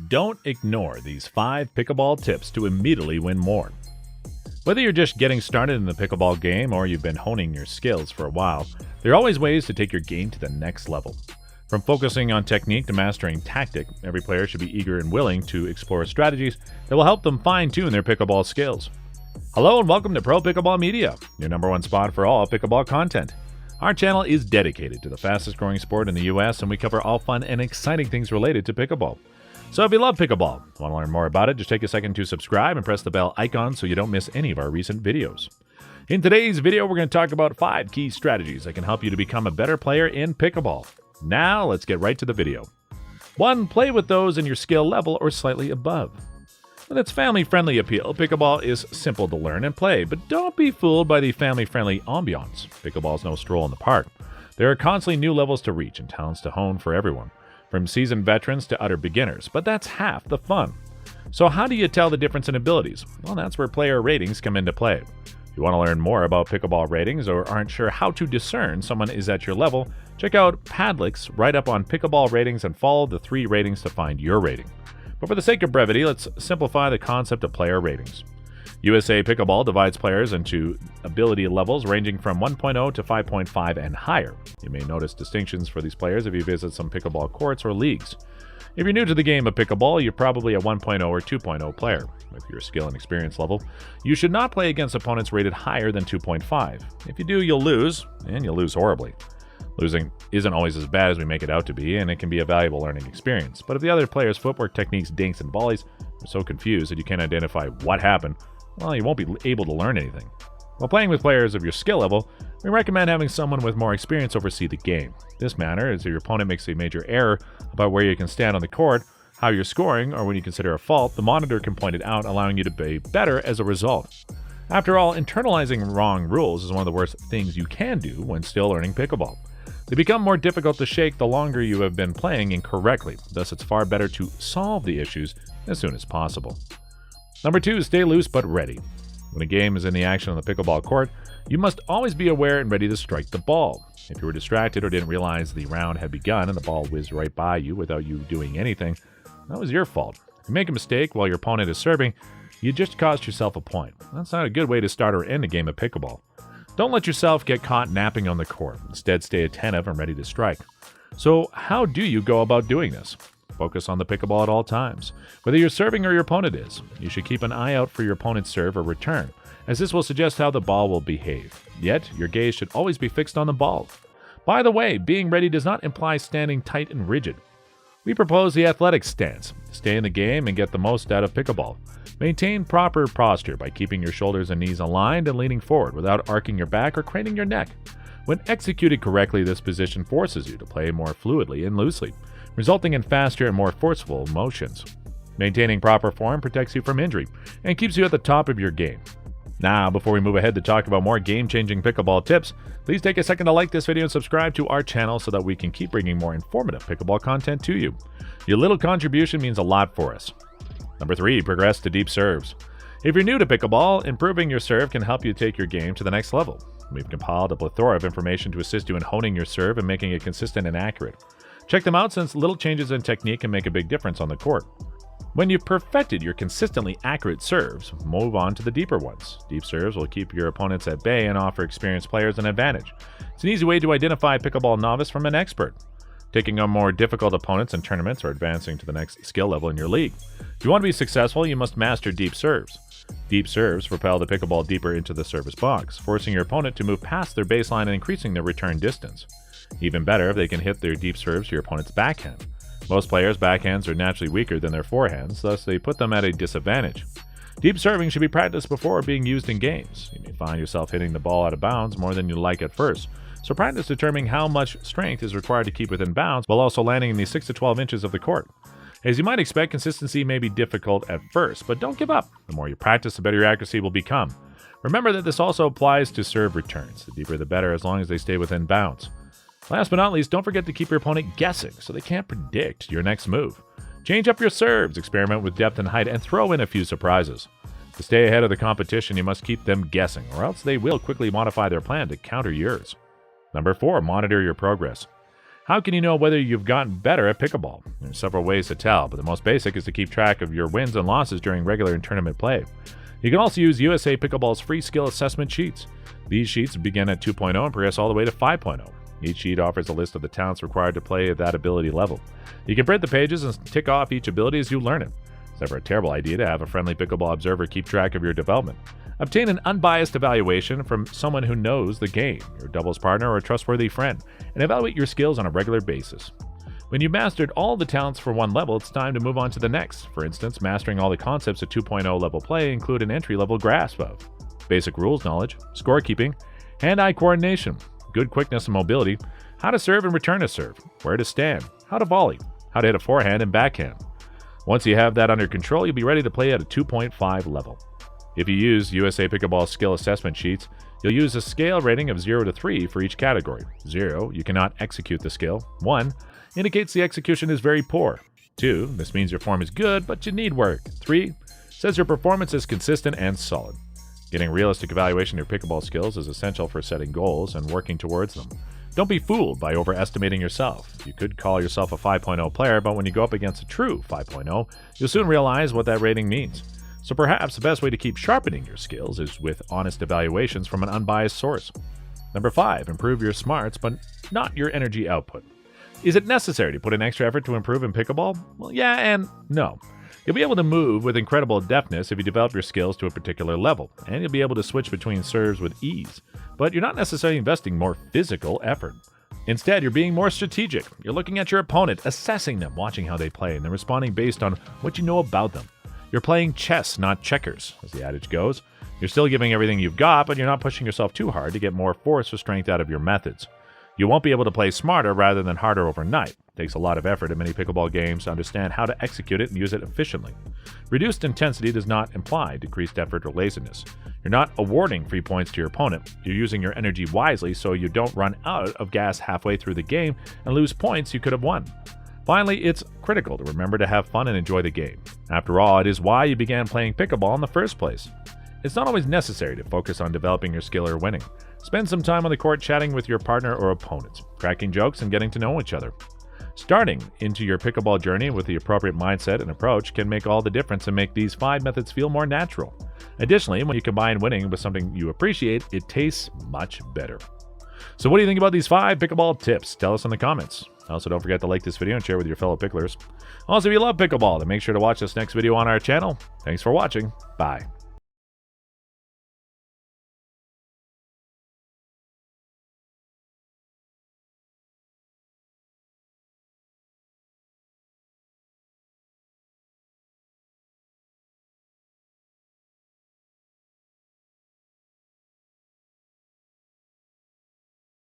Don't ignore these 5 pickleball tips to immediately win more. Whether you're just getting started in the pickleball game or you've been honing your skills for a while, there are always ways to take your game to the next level. From focusing on technique to mastering tactic, every player should be eager and willing to explore strategies that will help them fine-tune their pickleball skills. Hello and welcome to Pro Pickleball Media, your #1 spot for all pickleball content. Our channel is dedicated to the fastest growing sport in the US, and we cover all fun and exciting things related to pickleball. So if you love pickleball, want to learn more about it, just take a second to subscribe and press the bell icon so you don't miss any of our recent videos. In today's video, we're going to talk about 5 key strategies that can help you to become a better player in pickleball. Now, let's get right to the video. 1. Play with those in your skill level or slightly above. With its family-friendly appeal, pickleball is simple to learn and play, but don't be fooled by the family-friendly ambiance. Pickleball is no stroll in the park. There are constantly new levels to reach and talents to hone for everyone, from seasoned veterans to utter beginners, but that's half the fun. So how do you tell the difference in abilities? Well, that's where player ratings come into play. If you want to learn more about pickleball ratings or aren't sure how to discern someone is at your level, check out Padlick's write-up on pickleball ratings and follow the 3 ratings to find your rating. But for the sake of brevity, let's simplify the concept of player ratings. USA Pickleball divides players into ability levels ranging from 1.0 to 5.5 and higher. You may notice distinctions for these players if you visit some pickleball courts or leagues. If you're new to the game of pickleball, you're probably a 1.0 or 2.0 player. With your skill and experience level, you should not play against opponents rated higher than 2.5. If you do, you'll lose, and you'll lose horribly. Losing isn't always as bad as we make it out to be, and it can be a valuable learning experience. But if the other player's footwork, techniques, dinks, and volleys are so confused that you can't identify what happened, well, you won't be able to learn anything. While playing with players of your skill level, we recommend having someone with more experience oversee the game. This matter is if your opponent makes a major error about where you can stand on the court, how you're scoring, or when you consider a fault, the monitor can point it out, allowing you to be better as a result. After all, internalizing wrong rules is one of the worst things you can do when still learning pickleball. They become more difficult to shake the longer you have been playing incorrectly, thus it's far better to solve the issues as soon as possible. 2. Stay loose but ready. When a game is in the action on the pickleball court, you must always be aware and ready to strike the ball. If you were distracted or didn't realize the round had begun and the ball whizzed right by you without you doing anything, that was your fault. If you make a mistake while your opponent is serving, you just cost yourself a point. That's not a good way to start or end a game of pickleball. Don't let yourself get caught napping on the court. Instead, stay attentive and ready to strike. So how do you go about doing this? Focus on the pickleball at all times. Whether you're serving or your opponent is, you should keep an eye out for your opponent's serve or return, as this will suggest how the ball will behave. Yet, your gaze should always be fixed on the ball. By the way, being ready does not imply standing tight and rigid. We propose the athletic stance. Stay in the game and get the most out of pickleball. Maintain proper posture by keeping your shoulders and knees aligned and leaning forward without arcing your back or craning your neck. When executed correctly, this position forces you to play more fluidly and loosely, resulting in faster and more forceful motions. Maintaining proper form protects you from injury and keeps you at the top of your game. Now, before we move ahead to talk about more game-changing pickleball tips, please take a second to like this video and subscribe to our channel so that we can keep bringing more informative pickleball content to you. Your little contribution means a lot for us. 3. Progress to deep serves. If you're new to pickleball, improving your serve can help you take your game to the next level. We've compiled a plethora of information to assist you in honing your serve and making it consistent and accurate. Check them out since little changes in technique can make a big difference on the court. When you've perfected your consistently accurate serves, move on to the deeper ones. Deep serves will keep your opponents at bay and offer experienced players an advantage. It's an easy way to identify a pickleball novice from an expert, taking on more difficult opponents in tournaments or advancing to the next skill level in your league. If you want to be successful, you must master deep serves. Deep serves propel the pickleball deeper into the service box, forcing your opponent to move past their baseline and increasing their return distance. Even better if they can hit their deep serves to your opponent's backhand. Most players' backhands are naturally weaker than their forehands, thus they put them at a disadvantage. Deep serving should be practiced before being used in games. You may find yourself hitting the ball out of bounds more than you like at first, so practice determining how much strength is required to keep within bounds while also landing in the 6 to 12 inches of the court. As you might expect, consistency may be difficult at first, but don't give up. The more you practice, the better your accuracy will become. Remember that this also applies to serve returns. The deeper the better, as long as they stay within bounds. Last but not least, don't forget to keep your opponent guessing so they can't predict your next move. Change up your serves, experiment with depth and height, and throw in a few surprises. To stay ahead of the competition, you must keep them guessing, or else they will quickly modify their plan to counter yours. 4. Monitor your progress. How can you know whether you've gotten better at pickleball? There are several ways to tell, but the most basic is to keep track of your wins and losses during regular and tournament play. You can also use USA Pickleball's free skill assessment sheets. These sheets begin at 2.0 and progress all the way to 5.0. Each sheet offers a list of the talents required to play at that ability level. You can print the pages and tick off each ability as you learn it. It's never a terrible idea to have a friendly pickleball observer keep track of your development. Obtain an unbiased evaluation from someone who knows the game, your doubles partner or a trustworthy friend, and evaluate your skills on a regular basis. When you've mastered all the talents for one level, it's time to move on to the next. For instance, mastering all the concepts of 2.0 level play include an entry-level grasp of basic rules knowledge, scorekeeping, hand-eye coordination, good quickness and mobility, how to serve and return a serve, where to stand, how to volley, how to hit a forehand and backhand. Once you have that under control, you'll be ready to play at a 2.5 level. If you use USA Pickleball skill assessment sheets, you'll use a scale rating of 0 to 3 for each category. 0, you cannot execute the skill. 1, indicates the execution is very poor. 2, this means your form is good, but you need work. 3, says your performance is consistent and solid. Getting realistic evaluation of your pickleball skills is essential for setting goals and working towards them. Don't be fooled by overestimating yourself. You could call yourself a 5.0 player, but when you go up against a true 5.0, you'll soon realize what that rating means. So perhaps the best way to keep sharpening your skills is with honest evaluations from an unbiased source. Number 5, improve your smarts, but not your energy output. Is it necessary to put in extra effort to improve in pickleball? Well, yeah and no. You'll be able to move with incredible deftness if you develop your skills to a particular level, and you'll be able to switch between serves with ease. But you're not necessarily investing more physical effort. Instead, you're being more strategic. You're looking at your opponent, assessing them, watching how they play, and then responding based on what you know about them. You're playing chess, not checkers, as the adage goes. You're still giving everything you've got, but you're not pushing yourself too hard to get more force or strength out of your methods. You won't be able to play smarter rather than harder overnight. It takes a lot of effort in many pickleball games to understand how to execute it and use it efficiently. Reduced intensity does not imply decreased effort or laziness. You're not awarding free points to your opponent. You're using your energy wisely so you don't run out of gas halfway through the game and lose points you could have won. Finally, it's critical to remember to have fun and enjoy the game. After all, it is why you began playing pickleball in the first place. It's not always necessary to focus on developing your skill or winning. Spend some time on the court chatting with your partner or opponents, cracking jokes and getting to know each other. Starting into your pickleball journey with the appropriate mindset and approach can make all the difference and make these 5 methods feel more natural. Additionally, when you combine winning with something you appreciate, it tastes much better. So what do you think about these 5 pickleball tips? Tell us in the comments. Also, don't forget to like this video and share with your fellow picklers. Also, if you love pickleball, then make sure to watch this next video on our channel. Thanks for watching. Bye.